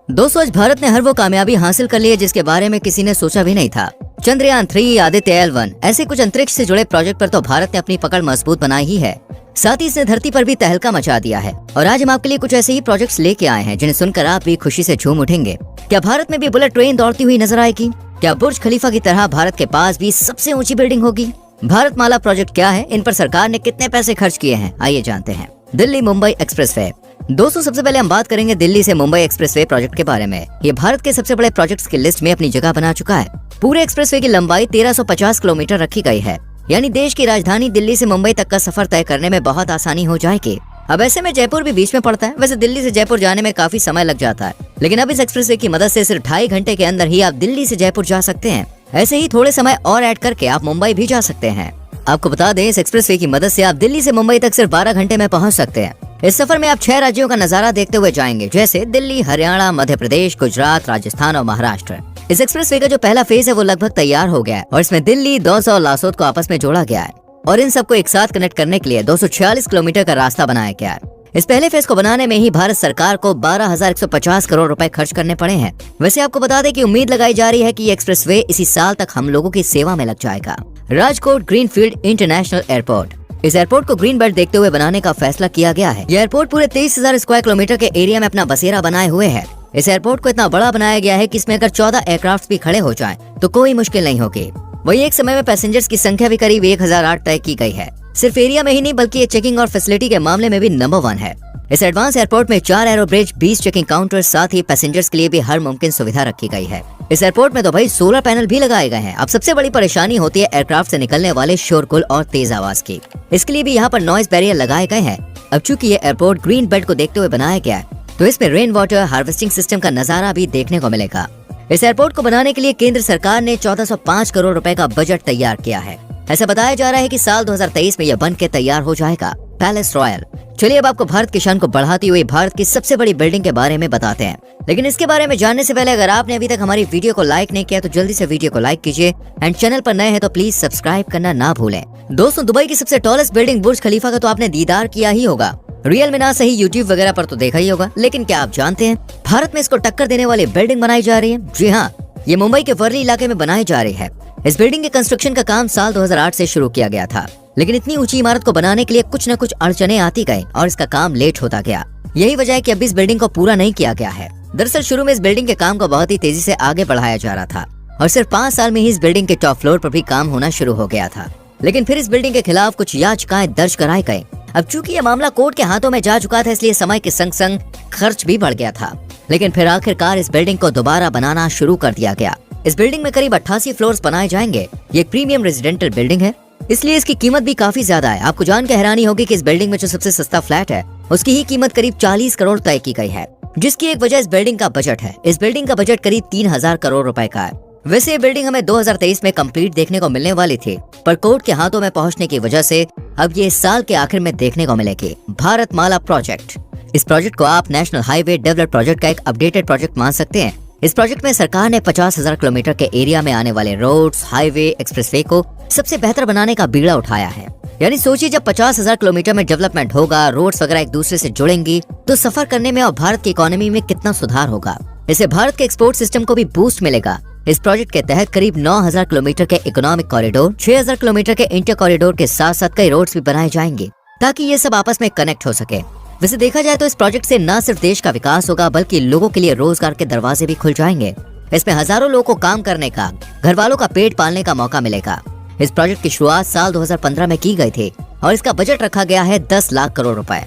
दोस्तों, आज भारत ने हर वो कामयाबी हासिल कर ली है जिसके बारे में किसी ने सोचा भी नहीं था। चंद्रयान 3, आदित्य L1 ऐसे कुछ अंतरिक्ष से जुड़े प्रोजेक्ट पर तो भारत ने अपनी पकड़ मजबूत बनाई ही है, साथ ही इसने धरती पर भी तहलका मचा दिया है। और आज हम आपके लिए कुछ ऐसे ही प्रोजेक्ट्स लेके आए हैं जिन्हें सुनकर आप भी खुशी से झूम उठेंगे। क्या भारत में भी बुलेट ट्रेन दौड़ती हुई नजर आएगी? क्या बुर्ज खलीफा की तरह भारत के पास भी सबसे ऊंची बिल्डिंग होगी? भारतमाला प्रोजेक्ट क्या है, इन पर सरकार ने कितने पैसे खर्च किए हैं, आइए जानते हैं। दिल्ली मुंबई एक्सप्रेसवे। दोस्तों, सबसे पहले हम बात करेंगे दिल्ली से मुंबई एक्सप्रेसवे प्रोजेक्ट के बारे में। ये भारत के सबसे बड़े प्रोजेक्ट्स की लिस्ट में अपनी जगह बना चुका है। पूरे एक्सप्रेसवे की लंबाई 1350 किलोमीटर रखी गई है, यानी देश की राजधानी दिल्ली से मुंबई तक का सफर तय करने में बहुत आसानी हो जाएगी। अब ऐसे में जयपुर भी बीच में पड़ता है। वैसे दिल्ली से जयपुर जाने में काफी समय लग जाता है, लेकिन अब इस एक्सप्रेसवे की मदद से सिर्फ 2.5 घंटे के अंदर ही आप दिल्ली से जयपुर जा सकते हैं। ऐसे ही थोड़े समय और ऐड करके आप मुंबई भी जा सकते हैं। आपको बता दें, इस एक्सप्रेसवे की मदद से आप दिल्ली से मुंबई तक सिर्फ 12 घंटे में पहुंच सकते हैं। इस सफर में आप 6 राज्यों का नजारा देखते हुए जाएंगे, जैसे दिल्ली, हरियाणा, मध्य प्रदेश, गुजरात, राजस्थान और महाराष्ट्र। इस एक्सप्रेसवे का जो पहला फेज है वो लगभग तैयार हो गया है और इसमें दिल्ली, दौसा और लासोद को आपस में जोड़ा गया है और इन सबको एक साथ कनेक्ट करने के लिए 246 किलोमीटर का रास्ता बनाया गया है। इस पहले फेज को बनाने में ही भारत सरकार को 12,150 करोड़ रुपए खर्च करने पड़े हैं। वैसे आपको बता दें कि उम्मीद लगाई जा रही है कि ये एक्सप्रेसवे इसी साल तक हम लोगों की सेवा में लग जाएगा। Rajkot greenfield international airport. इस एयरपोर्ट को ग्रीन बेल्ट देखते हुए बनाने का फैसला किया गया है। यह एयरपोर्ट पूरे 23,000 स्क्वायर किलोमीटर के एरिया में अपना बसेरा बनाए हुए है। इस एयरपोर्ट को इतना बड़ा बनाया गया है कि इसमें अगर 14 एयरक्राफ्ट भी खड़े हो जाएं, तो कोई मुश्किल नहीं होगी। वही एक समय में पैसेंजर्स की संख्या भी करीब 1008 तय की गई है। सिर्फ एरिया में ही नहीं बल्कि ये चेकिंग और फैसिलिटी के मामले में भी नंबर 1 है। इस एडवांस एयरपोर्ट में 4 एरो ब्रिज, 20 चेकिंग काउंटर, साथ ही पैसेंजर्स के लिए भी हर मुमकिन सुविधा रखी गई है। इस एयरपोर्ट में तो भाई सोलर पैनल भी लगाए गए हैं। अब सबसे बड़ी परेशानी होती है एयरक्राफ्ट से निकलने वाले शोरगुल और तेज आवाज की। इसके लिए भी यहाँ पर नॉइज बैरियर लगाए गए हैं। अब चूंकि ये एयरपोर्ट ग्रीन बेल्ट को देखते हुए बनाया गया है, तो इसमें रेन वाटर हार्वेस्टिंग सिस्टम का नजारा भी देखने को मिलेगा। इस एयरपोर्ट को बनाने के लिए केंद्र सरकार ने 1405 करोड़ रुपए का बजट तैयार किया है। ऐसा बताया जा रहा है कि साल 2023 में यह बन के तैयार हो जाएगा। Palace royal. चलिए अब आपको भारत की शान को बढ़ाती हुई भारत की सबसे बड़ी बिल्डिंग के बारे में बताते हैं, लेकिन इसके बारे में जानने से पहले अगर आपने अभी तक हमारी वीडियो को लाइक नहीं किया तो जल्दी से वीडियो को लाइक कीजिए एंड चैनल पर नए हैं तो प्लीज सब्सक्राइब करना ना भूलें। दोस्तों, दुबई की सबसे टॉलेस्ट बिल्डिंग बुर्ज खलीफा का तो आपने दीदार किया ही होगा, रियल में ना सही यूट्यूब वगैरह पर तो देखा ही होगा, लेकिन क्या आप जानते हैं भारत में इसको टक्कर देने वाली बिल्डिंग बनाई जा रही है? जी हाँ, ये मुंबई के वर्ली इलाके में बनाई जा रही है। इस बिल्डिंग के कंस्ट्रक्शन का काम साल 2008 से शुरू किया गया था, लेकिन इतनी ऊंची इमारत को बनाने के लिए कुछ न कुछ अड़चने आती गई और इसका काम लेट होता गया। यही वजह है कि अभी इस बिल्डिंग को पूरा नहीं किया गया है। दरअसल शुरू में इस बिल्डिंग के काम को बहुत ही तेजी से आगे बढ़ाया जा रहा था और सिर्फ 5 साल में ही इस बिल्डिंग के टॉप फ्लोर पर भी काम होना शुरू हो गया था। लेकिन फिर इस बिल्डिंग के खिलाफ कुछ याचिकाएं दर्ज कराई गई। अब चूंकि यह मामला कोर्ट के हाथों में जा चुका था, इसलिए समय के संग संग खर्च भी बढ़ गया था, लेकिन फिर आखिरकार इस बिल्डिंग को दोबारा बनाना शुरू कर दिया गया। इस बिल्डिंग में करीब 88 फ्लोर्स बनाए जाएंगे। ये एक प्रीमियम रेजिडेंटल बिल्डिंग है, इसलिए इसकी कीमत भी काफी ज्यादा है। आपको जान के हैरानी होगी कि इस बिल्डिंग में जो सबसे सस्ता फ्लैट है उसकी ही कीमत करीब 40 करोड़ तय की गई है, जिसकी एक वजह इस बिल्डिंग का बजट है। इस बिल्डिंग का बजट करीब 3000 करोड़ रुपए का है। वैसे ये बिल्डिंग हमें 2023 में कंप्लीट देखने को मिलने वाली थी, पर कोर्ट के हाथों में पहुंचने की वजह से अब ये इस साल के आखिर में देखने को मिलेगी। भारतमाला प्रोजेक्ट। इस प्रोजेक्ट को आप नेशनल हाईवे डेवलप प्रोजेक्ट का एक अपडेटेड प्रोजेक्ट मान सकते हैं। इस प्रोजेक्ट में सरकार ने 50,000 किलोमीटर के एरिया में आने वाले रोड्स, हाईवे, एक्सप्रेसवे को सबसे बेहतर बनाने का बीड़ा उठाया है। यानी सोचिए, जब 50,000 किलोमीटर में डेवलपमेंट होगा, रोड्स वगैरह एक दूसरे से जुड़ेंगी, तो सफर करने में और भारत की इकोनॉमी में कितना सुधार होगा। इससे भारत के एक्सपोर्ट सिस्टम को भी बूस्ट मिलेगा। इस प्रोजेक्ट के तहत करीब 9,000 किलोमीटर के इकोनॉमिक कॉरिडोर, 6,000 किलोमीटर के इंटर कॉरिडोर के साथ साथ कई रोड्स भी बनाए जाएंगे ताकि ये सब आपस में कनेक्ट हो सके। वैसे देखा जाए तो इस प्रोजेक्ट से न सिर्फ देश का विकास होगा बल्कि लोगों के लिए रोजगार के दरवाजे भी खुल जाएंगे। इसमें हजारों लोगों को काम करने का, घर वालों का पेट पालने का मौका मिलेगा। इस प्रोजेक्ट की शुरुआत साल 2015 में की गई थी और इसका बजट रखा गया है 10 लाख करोड़ रुपए,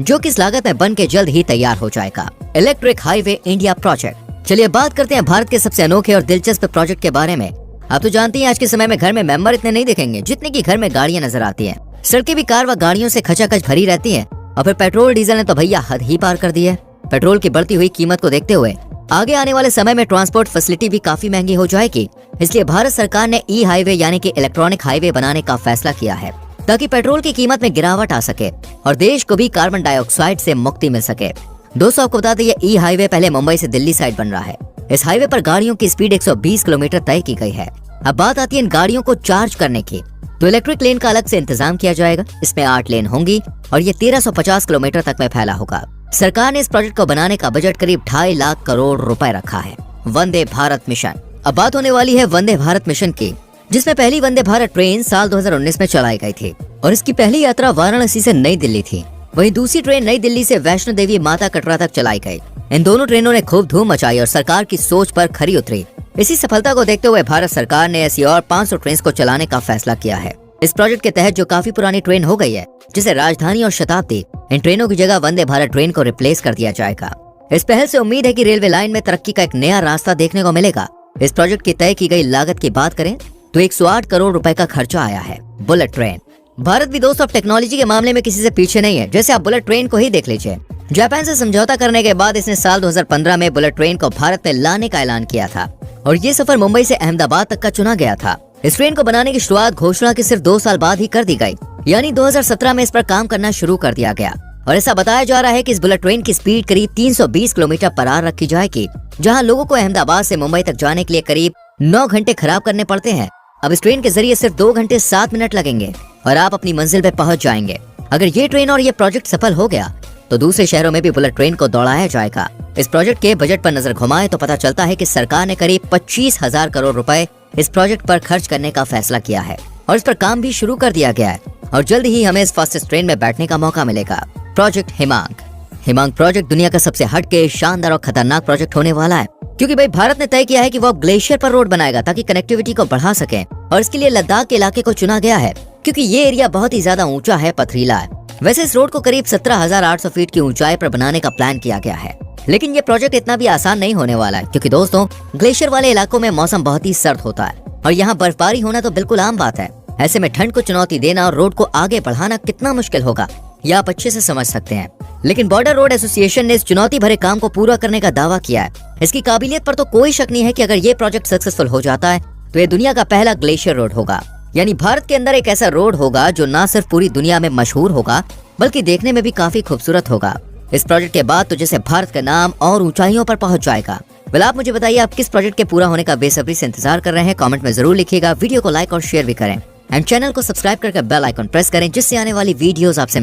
जो कि इस लागत में बन के जल्द ही तैयार हो जाएगा। Electric highway India project. चलिए बात करते हैं भारत के सबसे अनोखे और दिलचस्प प्रोजेक्ट के बारे में। आप तो जानती हैं आज के समय में घर में मेंबर इतने नहीं दिखेंगे जितने की घर में गाड़ियां नजर आती हैं। सड़कें भी कार व गाड़ियों से खचाखच भरी रहती हैं और फिर पेट्रोल डीजल ने तो भैया हद ही पार कर दी है। पेट्रोल की बढ़ती हुई कीमत को देखते हुए आगे आने वाले समय में ट्रांसपोर्ट फैसिलिटी भी काफी महंगी हो जाएगी। इसलिए भारत सरकार ने ई हाईवे यानी कि इलेक्ट्रॉनिक हाईवे बनाने का फैसला किया है ताकि पेट्रोल की कीमत में गिरावट आ सके और देश को भी कार्बन डाइऑक्साइड से मुक्ति मिल सके। दोस्तों, आपको बता दें ये ई हाईवे पहले मुंबई से दिल्ली साइड बन रहा है। इस हाईवे पर गाड़ियों की स्पीड 120 किलोमीटर तय की गई है। अब बात आती है इन गाड़ियों को चार्ज करने की, तो इलेक्ट्रिक लेन का अलग से इंतजाम किया जाएगा। इसमें 8 लेन होंगी और ये 1350 किलोमीटर तक में फैला होगा। सरकार ने इस प्रोजेक्ट को बनाने का बजट करीब 2.5 लाख करोड़ रुपए रखा है। वंदे भारत मिशन। अब बात होने वाली है वंदे भारत मिशन की, जिसमें पहली वंदे भारत ट्रेन साल 2019 में चलाई गई थी और इसकी पहली यात्रा वाराणसी से नई दिल्ली थी। वहीं दूसरी ट्रेन नई दिल्ली से वैष्णो देवी माता कटरा तक चलाई गई। इन दोनों ट्रेनों ने खूब धूम मचाई और सरकार की सोच पर खरी उतरी। इसी सफलता को देखते हुए भारत सरकार ने ऐसी और 500 ट्रेन को चलाने का फैसला किया है। इस प्रोजेक्ट के तहत जो काफी पुरानी ट्रेन हो गई है, जिसे राजधानी और शताब्दी, इन ट्रेनों की जगह वंदे भारत ट्रेन को रिप्लेस कर दिया जाएगा। इस पहल से उम्मीद है कि रेलवे लाइन में तरक्की का एक नया रास्ता देखने को मिलेगा। इस प्रोजेक्ट की तय की गई लागत की बात करें तो 108 करोड़ रुपए का खर्चा आया है। Bullet train. भारत भी दोस्तों अब टेक्नोलॉजी के मामले में किसी से पीछे नहीं है। जैसे आप बुलेट ट्रेन को ही देख लीजिए। जापान से समझौता करने के बाद इसने साल 2015 में बुलेट ट्रेन को भारत में लाने का ऐलान किया था और ये सफर मुंबई से अहमदाबाद तक का चुना गया था। इस ट्रेन को बनाने की शुरुआत घोषणा के सिर्फ 2 साल बाद ही कर दी गई, यानी 2017 में इस पर काम करना शुरू कर दिया गया। और ऐसा बताया जा रहा है कि इस बुलेट ट्रेन की स्पीड करीब 320 किलोमीटर पर आवर रखी जाएगी, जहां लोगों को अहमदाबाद से मुंबई तक जाने के लिए करीब 9 घंटे खराब करने पड़ते हैं। अब इस ट्रेन के जरिए सिर्फ 2 घंटे 7 मिनट लगेंगे और आप अपनी मंजिल पे पहुंच जाएंगे। अगर ये ट्रेन और ये प्रोजेक्ट सफल हो गया तो दूसरे शहरों में भी बुलेट ट्रेन को दौड़ाया जाएगा। इस प्रोजेक्ट के बजट पर नजर घुमाएं तो पता चलता है कि सरकार ने करीब 25,000 करोड़ रुपए इस प्रोजेक्ट पर खर्च करने का फैसला किया है और इस पर काम भी शुरू कर दिया गया है और जल्द ही हमें इस फास्टेस्ट ट्रेन में बैठने का मौका मिलेगा। प्रोजेक्ट हिमांक। हिमांक प्रोजेक्ट दुनिया का सबसे हटके, शानदार और खतरनाक प्रोजेक्ट होने वाला है, क्योंकि भाई भारत ने तय किया है कि वो अब ग्लेशियर पर रोड बनाएगा ताकि कनेक्टिविटी को बढ़ा सके। और इसके लिए लद्दाख के इलाके को चुना गया है, क्योंकि ये एरिया बहुत ही ज्यादा ऊंचा है, पथरीला है। वैसे इस रोड को करीब 17,800 फीट की ऊंचाई पर बनाने का प्लान किया गया है, लेकिन ये प्रोजेक्ट इतना भी आसान नहीं होने वाला है, क्योंकि दोस्तों ग्लेशियर वाले इलाकों में मौसम बहुत ही सर्द होता है और यहाँ बर्फबारी होना तो बिल्कुल आम बात है। ऐसे में ठंड को चुनौती देना और रोड को आगे बढ़ाना कितना मुश्किल होगा, ये आप अच्छे से समझ सकते हैं। लेकिन बॉर्डर रोड एसोसिएशन ने इस चुनौती भरे काम को पूरा करने का दावा किया है। इसकी काबिलियत पर तो कोई शक नहीं है कि अगर ये प्रोजेक्ट सक्सेसफुल हो जाता है तो ये दुनिया का पहला ग्लेशियर रोड होगा, यानी भारत के अंदर एक ऐसा रोड होगा जो न सिर्फ पूरी दुनिया में मशहूर होगा बल्कि देखने में भी काफी खूबसूरत होगा। इस प्रोजेक्ट के बाद तो जैसे भारत का नाम और ऊंचाइयों पर पहुंच जाएगा। वेल, आप मुझे बताइए आप किस प्रोजेक्ट के पूरा होने का बेसब्री से इंतजार कर रहे हैं। कमेंट में जरूर लिखिएगा। वीडियो को लाइक और शेयर भी करें एंड चैनल को सब्सक्राइब करके बेल आइकन प्रेस करें, जिससे आने वाली वीडियोस आपसे